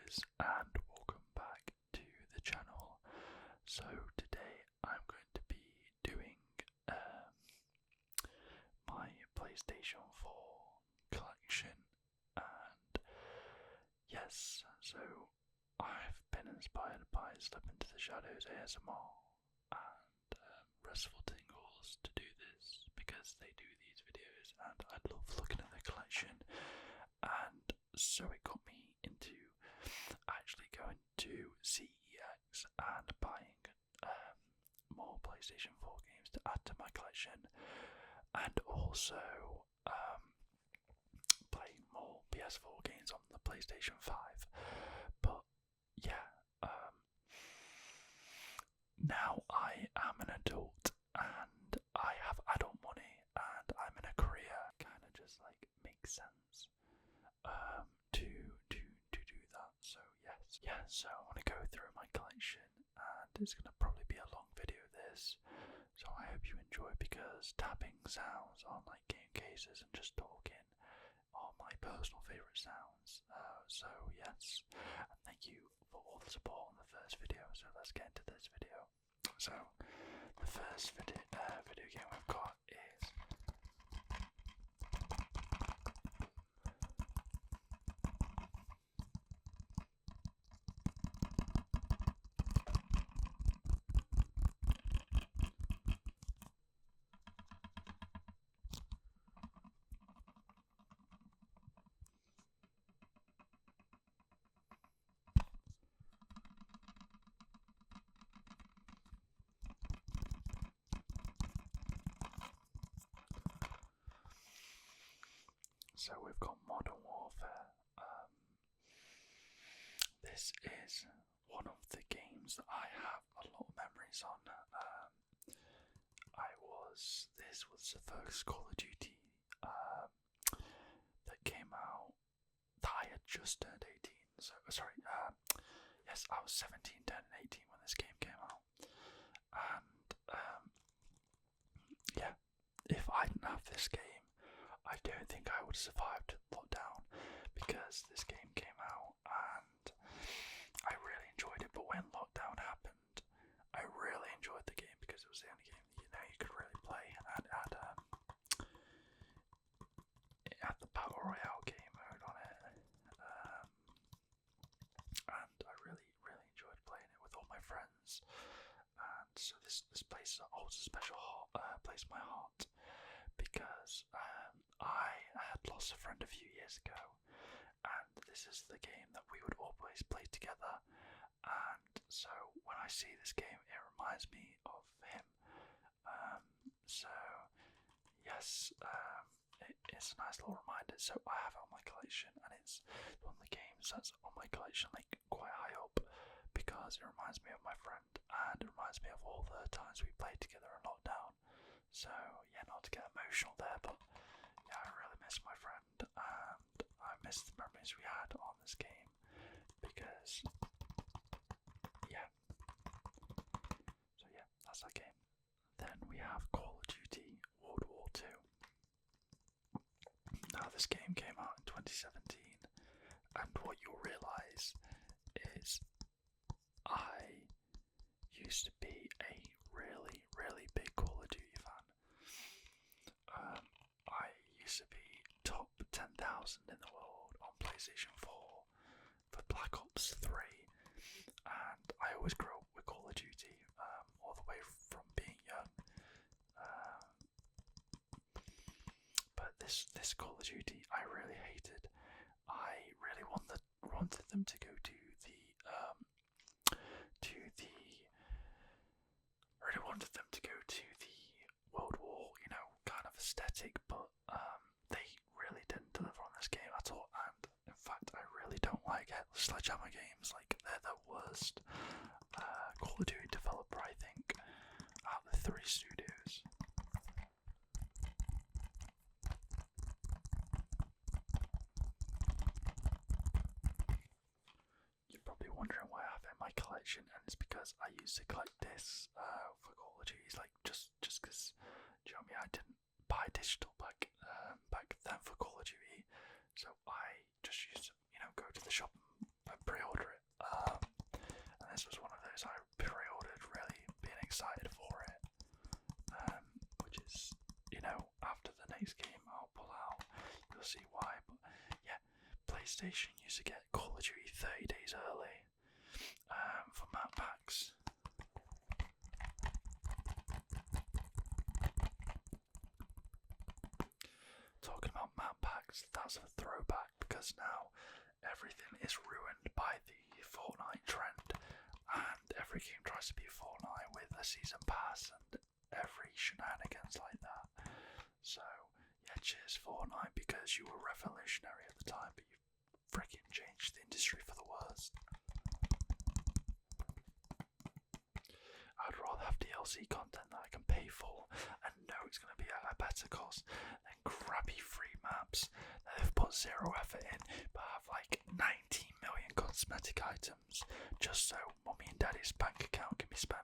guys, and welcome back to the channel. So today I'm going to be doing my PlayStation 4 collection, and yes, so I've been inspired by Slip Into the Shadows ASMR and Restful Tingles to do this because they do these videos and I love looking at their collection. And so it got me into actually going to CEX and buying more PlayStation 4 games to add to my collection, and also playing more PS4 games on the PlayStation 5. But yeah, now I am an adult and I have adult money and I'm in a career. Kind of just like makes sense to do that. So yes, so I want to go through my collection, and it's going to probably be a long video this, so I hope you enjoy, because tapping sounds on like game cases and just talking are my personal favourite sounds. So yes, and thank you for all the support on the first video. So let's get into this video. So the first video game we've got is So we've got Modern Warfare. This is one of the games that I have a lot of memories on. This was the first Call of Duty that came out that I had just turned 18. So sorry, yes, I was 17, turning 18 when this game came out. And yeah, if I didn't have this game, I don't think I would have survived lockdown, because this game came out and I really enjoyed it. But when lockdown happened, I really enjoyed the game because it was the only game that you could really play, and it had the Battle Royale game mode on it, and I really enjoyed playing it with all my friends. And so this place holds a special place in my heart, because I had lost a friend a few years ago, and this is the game that we would always play together. And so when I see this game, it reminds me of him. So yes, it's a nice little reminder. So I have it on my collection, and it's one of the games that's on my collection like quite high up, because it reminds me of my friend, and it reminds me of all the times we played together in lockdown. So yeah, not to get emotional there, but yeah, I really miss my friend, and I miss the memories we had on this game, because yeah. So yeah, that's that game. Then we have Call of Duty World War II. Now this game came out in 2017, and what you'll realise is I used to be a really big Call of Duty fan. I used to be top 10,000 in the world on PlayStation 4 for Black Ops 3, and I always grew up with Call of Duty, all the way from being young. But this Call of Duty I really hated. I really wanted them to go to the World War, kind of aesthetic, but they really didn't deliver on this game at all. And in fact, I really don't like Sledgehammer games. Like, they're the worst Call of Duty developer, I think, out of the three studios. You're probably wondering why I have it in my collection, and it's because I used to collect discs for Call of Duty, like just because, do you know what I mean? I didn't buy digital back then for Call of Duty, so I just used to, go to the shop and pre-order see why, but yeah, PlayStation used to get Call of Duty 30 days early for map packs. Talking about map packs, that's a throwback because now everything is ruined by the Fortnite trend, and every game tries to be Fortnite with a season pass and every shenanigans like that. So yeah, cheers Fortnite, because you were revolutionary at the time, but you freaking changed the industry for the worst. I'd rather have DLC content that I can pay for and know it's going to be at a better cost than crappy free maps that they've put zero effort in but have like 19 million cosmetic items just so mommy and daddy's bank account can be spent.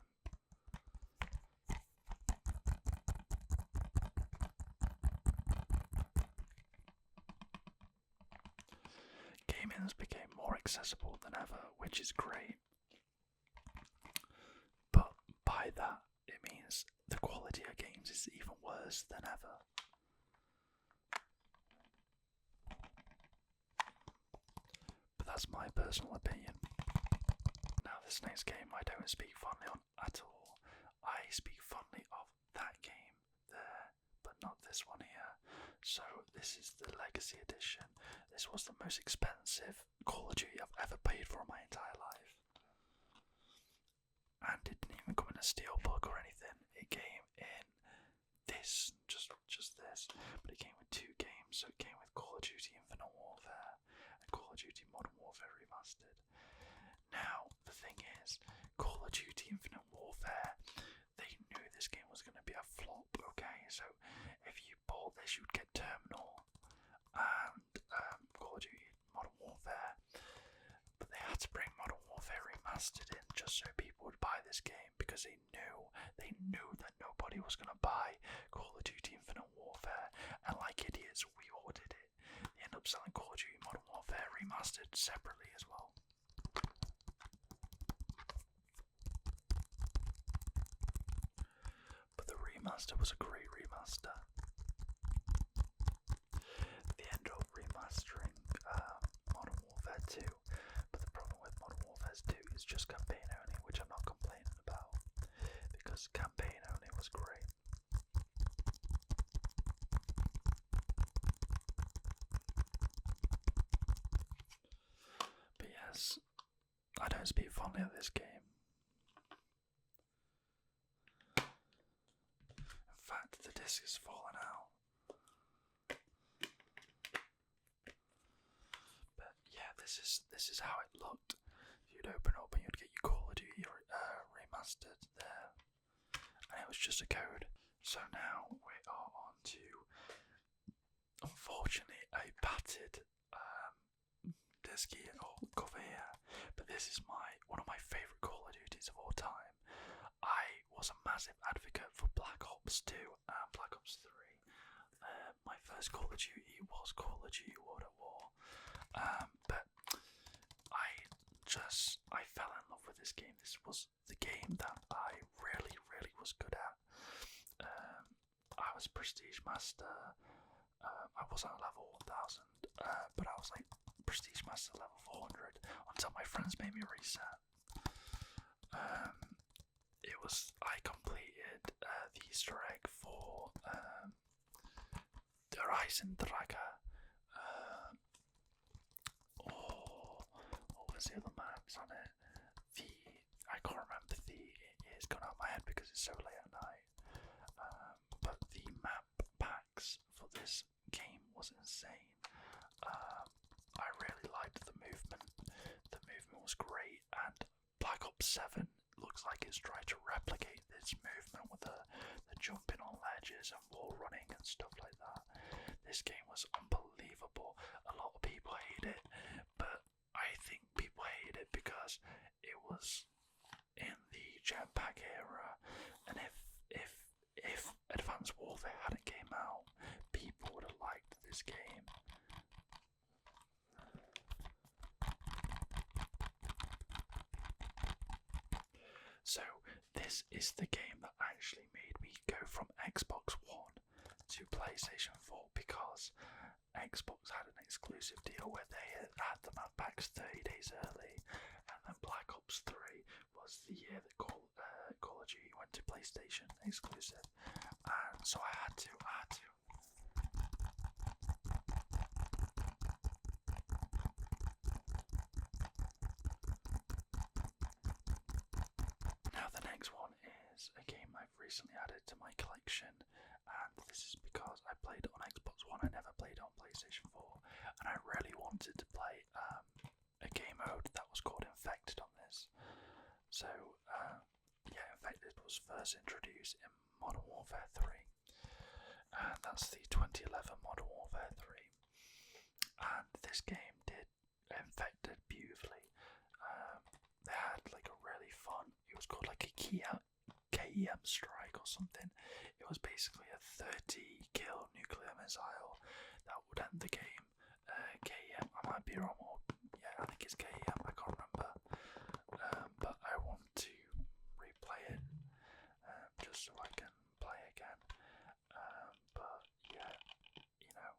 Gaming has become more accessible than ever, which is great. But by that, it means the quality of games is even worse than ever. But that's my personal opinion. Now, this next game I don't speak fondly on at all. I speak fondly of that game there, but not this one here. So this is the Legacy Edition. This was the most expensive Call of Duty I've ever paid for in my entire life. And it didn't even come in a steelbook or anything. It came in this, just this, but it came with two games. So it came with Call of Duty Infinite Warfare and Call of Duty Modern Warfare Remastered. Now, the thing is, Call of Duty Infinite Warfare, they knew this game was going to be a flop, okay? So if you bought this, you'd get Terminal and Call of Duty Modern Warfare. But they had to bring Modern Warfare Remastered in just so people would buy this game, because they knew that nobody was going to buy Call of Duty Infinite Warfare, and like idiots we ordered it. They ended up selling Call of Duty Modern Warfare Remastered separately as well. But the remaster was a great remaster. They ended up remastering Modern Warfare 2, but the problem with Modern Warfare 2 is just campaign only, which I'm not complaining about, because campaign only was great. But yes, I don't speak fondly of this game. In fact, the disc has fallen out. But yeah, this is how it looked. You'd open up and you'd get your Call of Duty Remastered there, and it was just a code. So now we are on to, unfortunately, a battered disc here, or cover here. But this is one of my favourite Call of Duties of all time. I was a massive advocate for Black Ops 2 and Black Ops 3. My first Call of Duty was Call of Duty World at War. But I fell in love with this game. This was the game that I really, really was good at. I was Prestige Master. I wasn't level 1000, but I was like Prestige Master level 400 until my friends made me reset. I completed the Easter egg for the Rising Draga. What was the other maps on it? I can't remember it's gone out of my head because it's so late at night. But the map packs for this game was insane. I really liked the movement. The movement was great, and Black Ops 7 looks like it's trying to replicate this movement with the jumping on ledges and wall running and stuff like that. This game was unbelievable. A lot of people hate it, but I think people hate it because it was in the jetpack era, and if Advanced Warfare hadn't came out, people would have liked this game. So this is the game that actually made me go from Xbox One to PlayStation 4, because a Xbox had an exclusive deal where they had them out packs 30 days early, and then Black Ops 3 was the year that Call of Duty went to PlayStation exclusive, and so I had to. Now the next one is a game I've recently added to my collection, and this is because I played it on Xbox One. I never played it on PlayStation 4, and I really wanted to play a game mode that was called Infected on this. So yeah, Infected was first introduced in Modern Warfare 3, and that's the 2011 Modern Warfare 3. And this game did Infected beautifully. They had like a really fun, it was called like a KEM strike or something. It was basically a 30 kill nuclear missile that would end the game. KEM, I might be wrong, or yeah, I think it's KEM, I can't remember. But I want to replay it just so I can play again. But yeah, you know,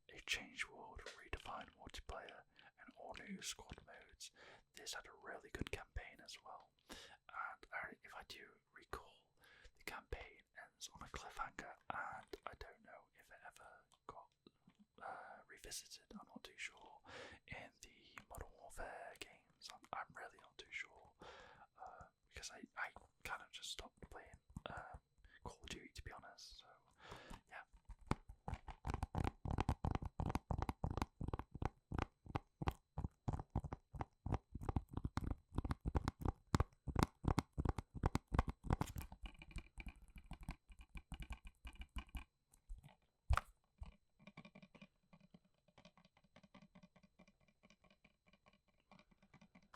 a changed world, redefined multiplayer, and all new squad modes. This had a really good campaign as well, and if I do recall, the campaign ends on a cliffhanger, and I don't know if it ever got revisited. I'm not too sure. In the Modern Warfare games, I'm really not too sure, because I kind of just stopped playing Call of Duty, to be honest. So yeah.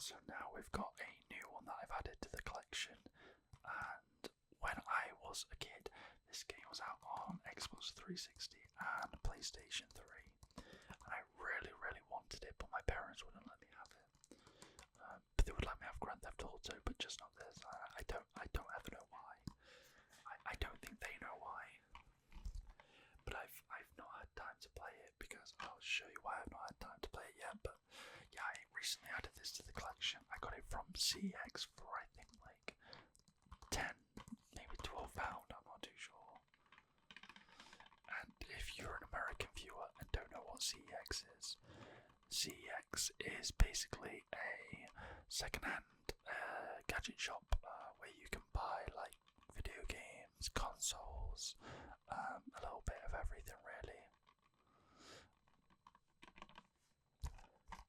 So now we've got a new one that I've added to the collection, and when I was a kid, this game was out on Xbox 360 and PlayStation 3, and I really wanted it, but my parents wouldn't let me have it. But they would let me have Grand Theft Auto, but just not this. I don't ever know why. I don't think they know why. But I've not had time to play it, because I'll show you why I've not had time to play it yet. But yeah, I recently added this to the collection. I got it from CX for I think like 10, maybe £12. I'm not too sure. And if you're an American viewer and don't know what CX is basically a second-hand gadget shop where you can buy like video games, consoles, a little bit of everything really.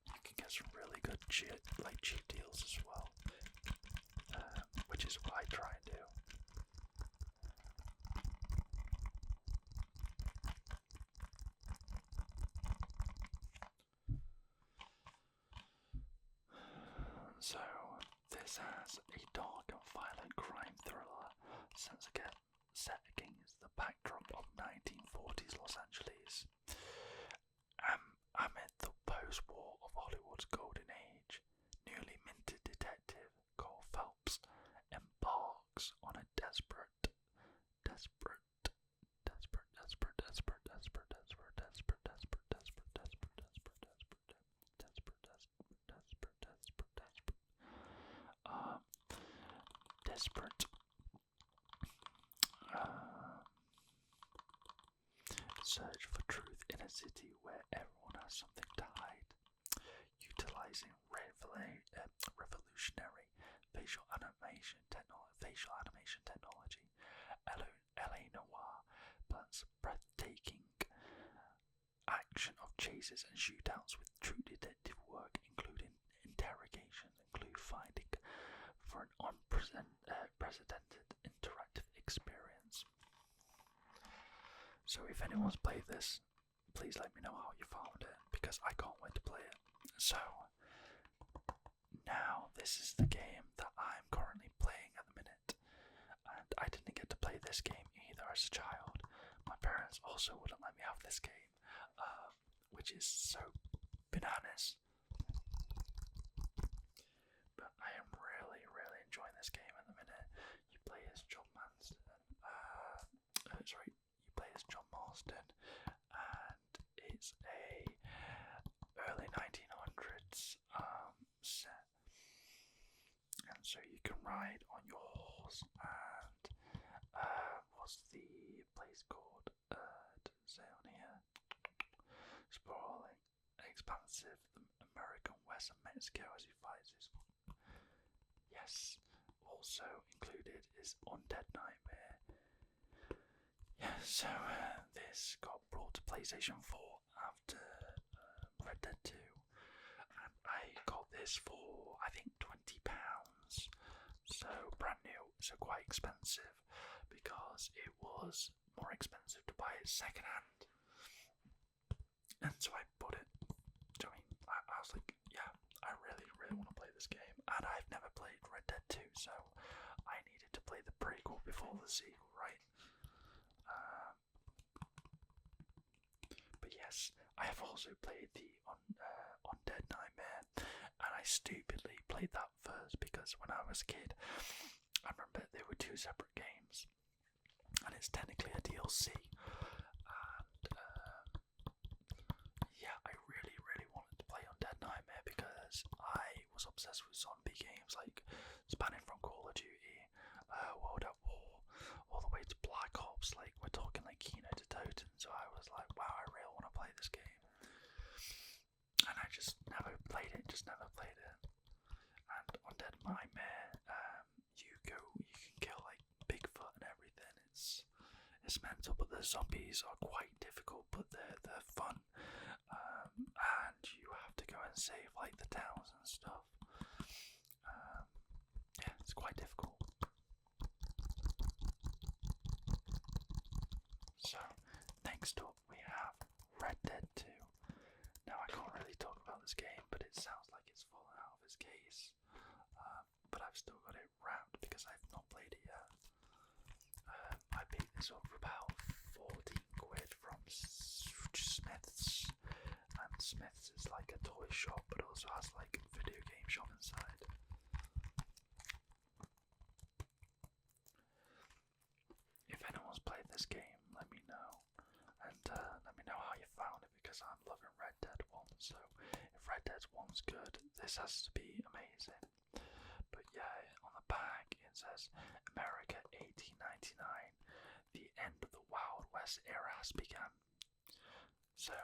You can get some really good cheap deals as well, which is what I try and do. So this has a dark and violent crime thriller set against the backdrop of 1940s Los Angeles. Amid the post-war of Hollywood's golden age, newly minted detective Cole Phelps embarks on a desperate search for truth in a city where everyone has something to hide. Utilizing revolutionary facial animation technology, LA Noire plans breathtaking action of chases and shootouts with true detective work, including interrogations and clue finding for an unprecedented interactive experience. So if anyone's played this, please let me know how you found it, because I can't wait to play it. So now this is the game that I'm currently playing at the minute, and I didn't get to play this game either as a child. My parents also wouldn't let me have this game, which is so bananas. But I am really enjoying this game at the minute. You play as John Marston, and it's a So you can ride on your horse, and what's the place called? Didn't say on here. Sprawling, expansive, the American West and Mexico as he fights his. Yes. Also included is Undead Nightmare. Yeah, so this got brought to PlayStation 4 after Red Dead 2, and I got this for I think £20, so brand new, so quite expensive because it was more expensive to buy it second hand, and so I bought it. Do you know what I mean? I was like, yeah, I really want to play this game, and I've never played Red Dead 2, so I needed to play the prequel before the sequel, right? But yes, I have also played the Undead Nightmare, and I stupidly played that first because when I was a kid, I remember they were two separate games, and it's technically a DLC. And yeah, I really wanted to play Undead Nightmare because I was obsessed with zombie games, like spanning from Call of Duty, World at War, all the way to Black Ops. Like we're talking like Kino to Toten. So I was like, wow, I really want to play this game, and I just never played it. And Undead Nightmare, you can kill like Bigfoot and everything. It's mental, but the zombies are quite difficult, but they're fun. And you have to go and save like the towns and stuff. Yeah, it's quite difficult. So next up we have Red Dead 2. Now I can't really talk about this game, but it sounds like it's fallen out of its case. But I've still got it wrapped because I've not played it yet. I picked this up for about 14 quid from Smith's, and Smith's is like a toy shop but also has like a video game shop inside. If anyone's played this game, let me know, and let me know how you found it, because I'm loving Red Dead 1, so if Red Dead 1's good, this has to be amazing. But yeah, on the back it says America 1899, the end of the Wild West era has begun. So,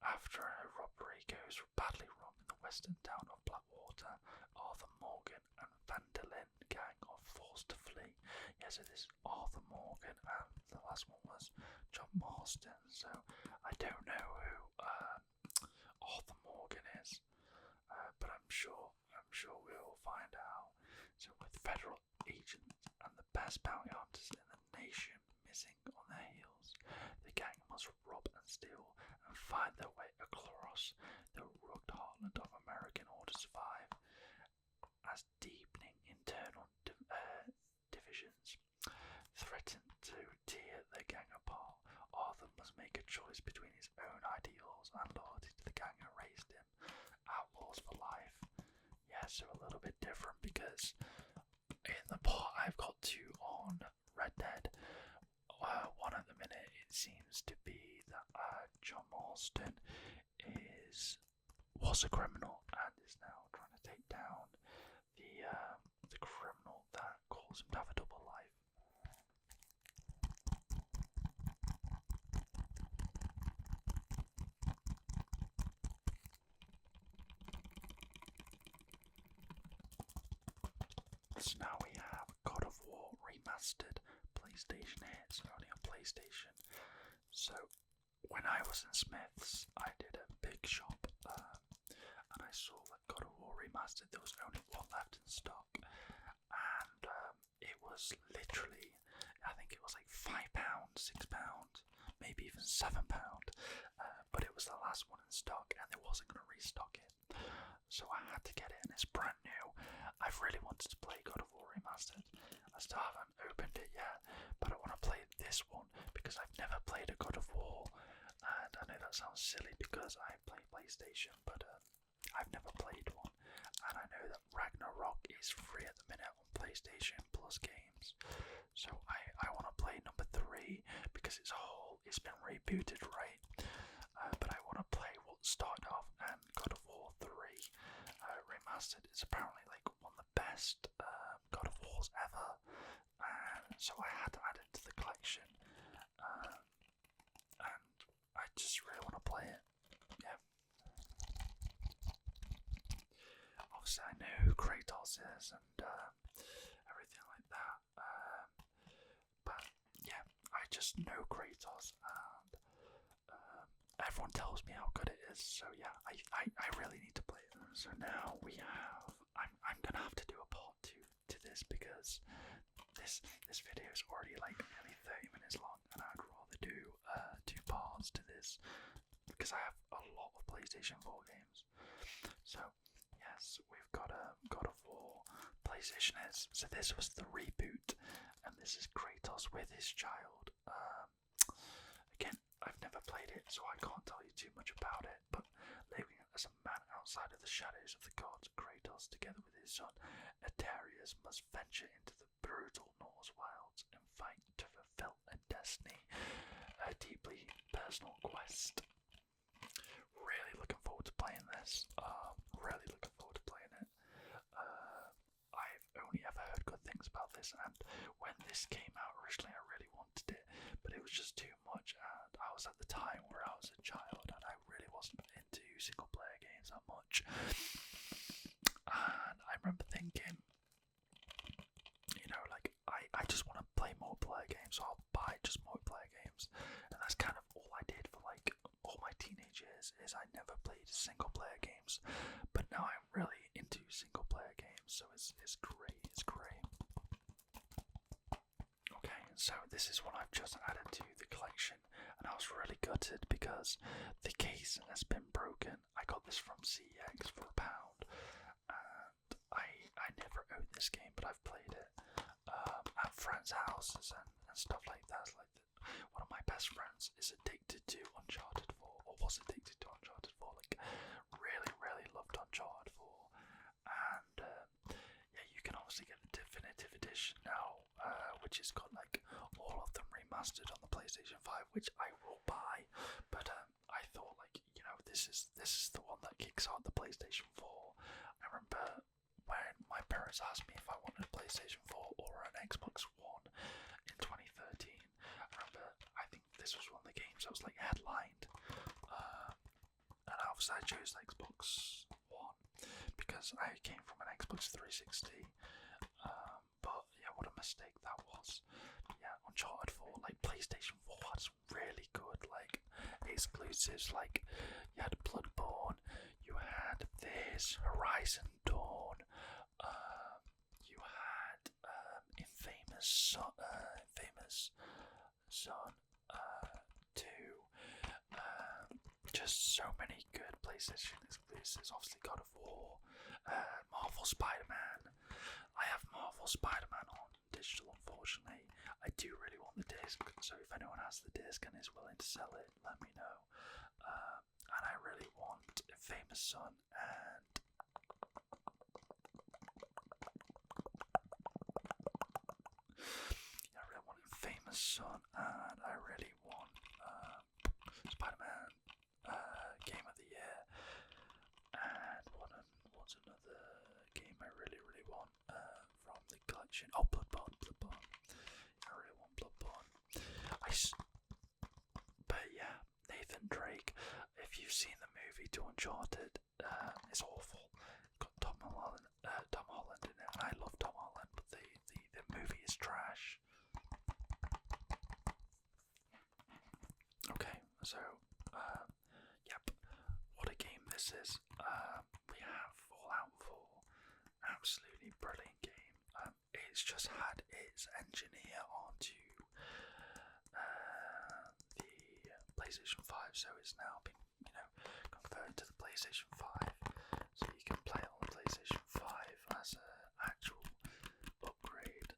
after a robbery goes badly wrong in the western town of Blackwater, Arthur Morgan and Van der Linde gang are forced to flee. Yeah, so this is Arthur Morgan, and the last one was John Marston. So I don't know who Arthur Morgan is, but I'm sure we'll find out. So with federal agents and the best bounty hunters in the nation missing on their heels, the gang must rob and steal and find their way across the rugged heartland of America in order to survive. As deepening internal divisions threaten to tear the gang apart, Arthur must make a choice between his own ideals and loyalty to the gang who raised him. Outlaws for life. Yeah, so a little bit different, because in the part I've got to on Red Dead, one at the minute, it seems to be that John Marston was a criminal and is now trying to take down the criminal that caused him to have a double life. So now we have God of War Remastered PlayStation hits, only on PlayStation. So when I was in Smith's, I did a big shop, and I saw that God of War Remastered, there was only one left in stock, and it was literally, I think it was like £5, £6, maybe even £7, but it was the last one in stock, and they wasn't going to restock it, so I had to get it, and it's brand new. I've really wanted to play God of War Remastered. I still haven't opened it yet, but I want to play this one because I've never played a God of War, and I know that sounds silly because I play PlayStation, but I've never played one, and I know that Ragnarok is free at the minute on PlayStation Plus games, so I want to play number 3 because it's been rebooted, right? But I want to play what started off, and God of War 3 Remastered is apparently like one of the best Tales ever, and so I had to add it to the collection. And I just really want to play it. Yeah. Obviously, I know who Kratos is and everything like that. But yeah, I just know Kratos, and everyone tells me how good it is. So yeah, I really need to play it. So now we have. I'm gonna have to do a part 2 to this because this video is already like nearly 30 minutes long, and I'd rather do 2 parts to this because I have a lot of PlayStation 4 games. So yes, we've got God of War. PlayStation is. So this was the reboot, and this is Kratos with his child. Again, I've never played it, so I can't tell you too much about it. But living as a man outside of the shadows of the gods, Kratos, together with his son Atreus, must venture into the brutal Norse wilds and fight to fulfill a destiny, a deeply personal quest. Really looking forward to playing this. Really looking forward to playing it. I've only ever heard good things about this, and when this came out originally, I really wanted it, but it was just too much, and I was at the time where I was a child, and I really wasn't into single player games that much. And I remember thinking, like, I just want to play multiplayer games, so I'll buy just multiplayer games, and that's kind of all I did for like all my teenage years. Is I never played single player games, but now I'm really into single player games, so it's great. It's great. Okay, so this is what I've just added to the collection, and I was really gutted because the case has been broken. I got this from CX for £1, and I never owned this game, but I've played it at friends' houses and stuff like that. Like one of my best friends is addicted to Uncharted 4, or was addicted to Uncharted 4. Like really loved Uncharted 4, and yeah, you can obviously get the definitive edition now, which has got like all of them remastered on the PlayStation 5, which I will buy. But I thought, like, this is the one that kicks out the PlayStation 4. I remember when my parents asked me if I wanted a PlayStation 4 or an Xbox One in 2013. I think this was one of the games that was like headlined, and obviously I chose the Xbox One because I came from an Xbox 360. But yeah, what a mistake that was. Yeah, Uncharted 4, like PlayStation 4 was really good, like exclusives. Like you had Bloodborne, you had this Horizon Dawn, you had Infamous Son 2. Just so many good PlayStation exclusives. Obviously God of War, Marvel Spider-Man. I have Marvel Spider-Man on digital, unfortunately. I do really want the disc, so if anyone has the disc and is willing to sell it, let me know. And I really want Infamous Son and I really want Spider-Man Game of the Year. And what's another game I really want from the collection? Oh, Bloodborne. I really want Bloodborne. But yeah, Nathan Drake. If you've seen the movie to Uncharted, it's awful. It's got Tom Holland in it, and I love Tom Holland, but the movie is trash. Okay, so yep, what a game this is. We have Fallout 4, absolutely brilliant game. It's just had its engineer onto the PlayStation 5, so it's now been, converted to the PlayStation 5. So you can play it on the PlayStation 5 as an actual upgrade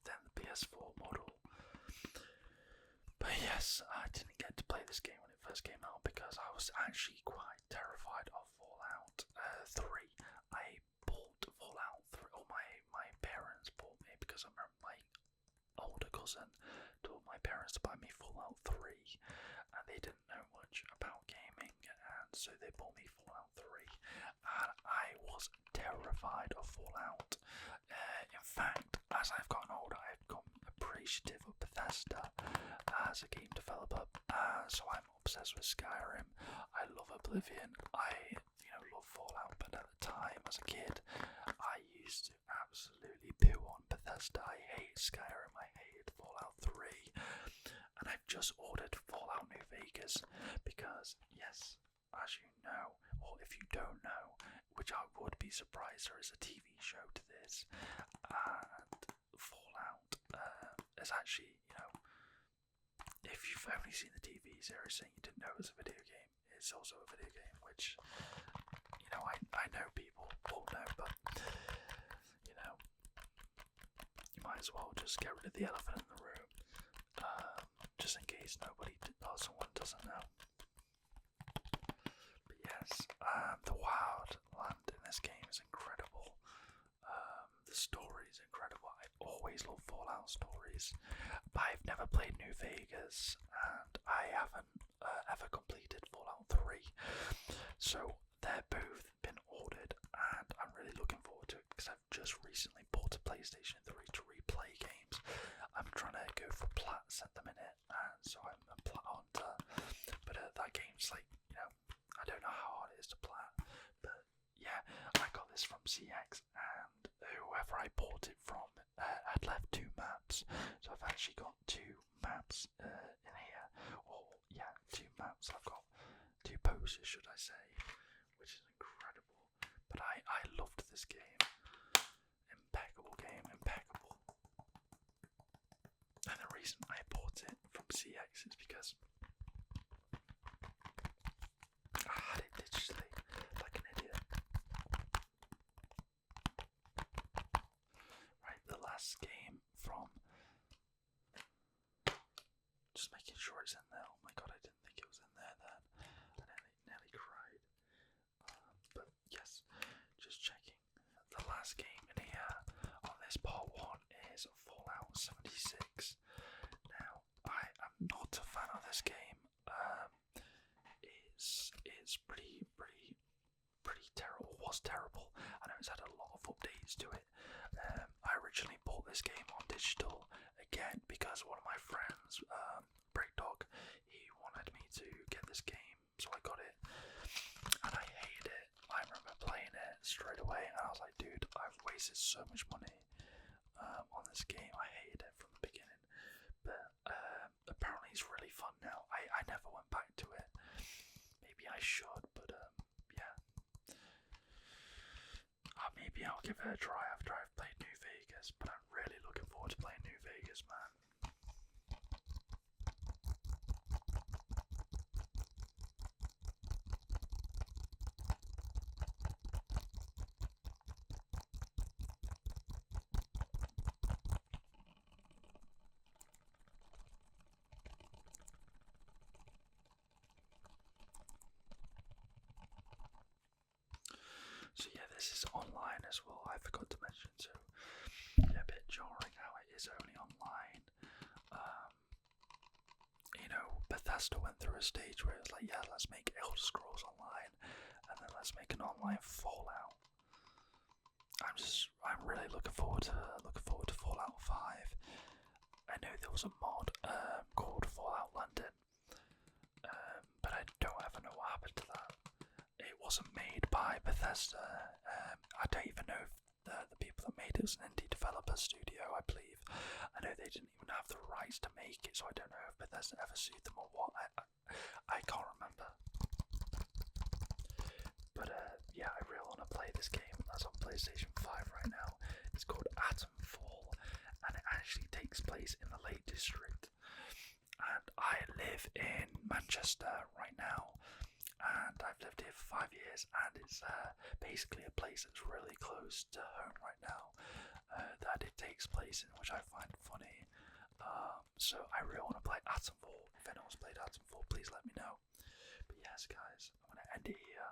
than the PS4 model. But yes, I didn't get to play this game when it first came out because I was actually quite terrified of Fallout 3. I bought Fallout 3, or my parents bought me, because I remember my older cousin told my parents to buy me Fallout 3, and they didn't know much about gaming, and so they bought me Fallout 3, and I was terrified of Fallout. In appreciative of Bethesda as a game developer. So I'm obsessed with Skyrim. I love Oblivion. I love Fallout, but at the time as a kid, I used to absolutely poo on Bethesda. I hate Skyrim. I hated Fallout 3, and I've just ordered Fallout New Vegas because, yes, as you know, or if you don't know, which I would be surprised, there is a TV show to this, and Fallout is actually, if you've only seen the TV series and you didn't know it was a video game, it's also a video game, which, I know people will know, but, you might as well just get rid of the elephant in the room, just in case someone doesn't know. But yes, the wildland in this game is incredible. The story is incredible. I always love Fallout stories, but I've never played New Vegas, and I haven't ever completed Fallout 3. So they're both been ordered, and I'm really looking forward to it because I've just recently bought a PlayStation 3 to replay games. I'm trying to go for plats at the minute, and so I'm a plat hunter. But that game's like, I don't know how hard it is to plat, but yeah, I got this from CX, and whoever I bought it from had left 2 maps, so I've actually got 2 maps in here, or yeah, 2 maps. I've got 2 poses, should I say, which is incredible. But I loved this game. Impeccable game, impeccable. And the reason I bought it from CX is because I had it digitally, like an idiot. Right, the last game from... Just making sure it's in there. Oh my god, I didn't think it was in there then. I nearly cried. But yes, just checking. The last game in here on this part 1 is Fallout 76. Now, I am not a fan of this game. It's pretty terrible. Was terrible. I know it's had a lot of updates to it. I originally bought this game on digital again because one of my friends, Breakdog, he wanted me to get this game, so I got it, and I hated it. I remember playing it straight away, and I was like, dude, I've wasted so much money on this game. I hated it from the beginning, but apparently it's really fun now. I never went back to it. Maybe I should, but yeah. Maybe I'll give it a try after I've played New Vegas, but I'm really looking forward to playing New Vegas, man. So yeah, this is online as well. I forgot to mention, so yeah, a bit jarring how it is only online. Bethesda went through a stage where it's like, yeah, let's make Elder Scrolls Online, and then let's make an online Fallout. I'm really looking forward to Fallout 5. I know there was a mod called Fallout London, but I don't ever know what happened to that. It wasn't made by Bethesda. I don't even know if the people that made it was an indie developer studio, I believe. I know they didn't even have the rights to make it, so I don't know if Bethesda ever sued them or what. I can't remember. But yeah, I really want to play this game. That's on PlayStation 5 right now. It's called Atomfall, and it actually takes place in the Lake District. And I live in Manchester right now, and I've lived here for 5 years, and it's basically a place that's really close to home right now that it takes place in, which I find funny. So I really want to play Atomfall. If anyone's played Atomfall, please let me know. But yes, guys, I'm going to end it here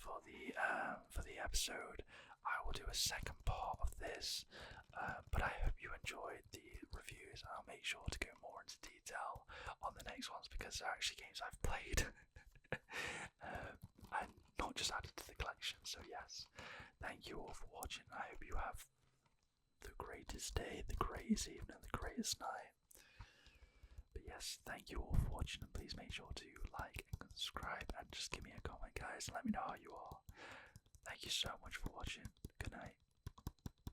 for the episode. I will do a second part of this, but I hope you enjoyed the reviews, and I'll make sure to go more into detail on the next ones because they're actually games I've played and not just added to the collection. So yes, thank you all for watching. I hope you have the greatest day, the greatest evening, the greatest night. But yes, thank you all for watching, and please make sure to like and subscribe, and just give me a comment, guys, and let me know how you are. Thank you so much for watching. Good night.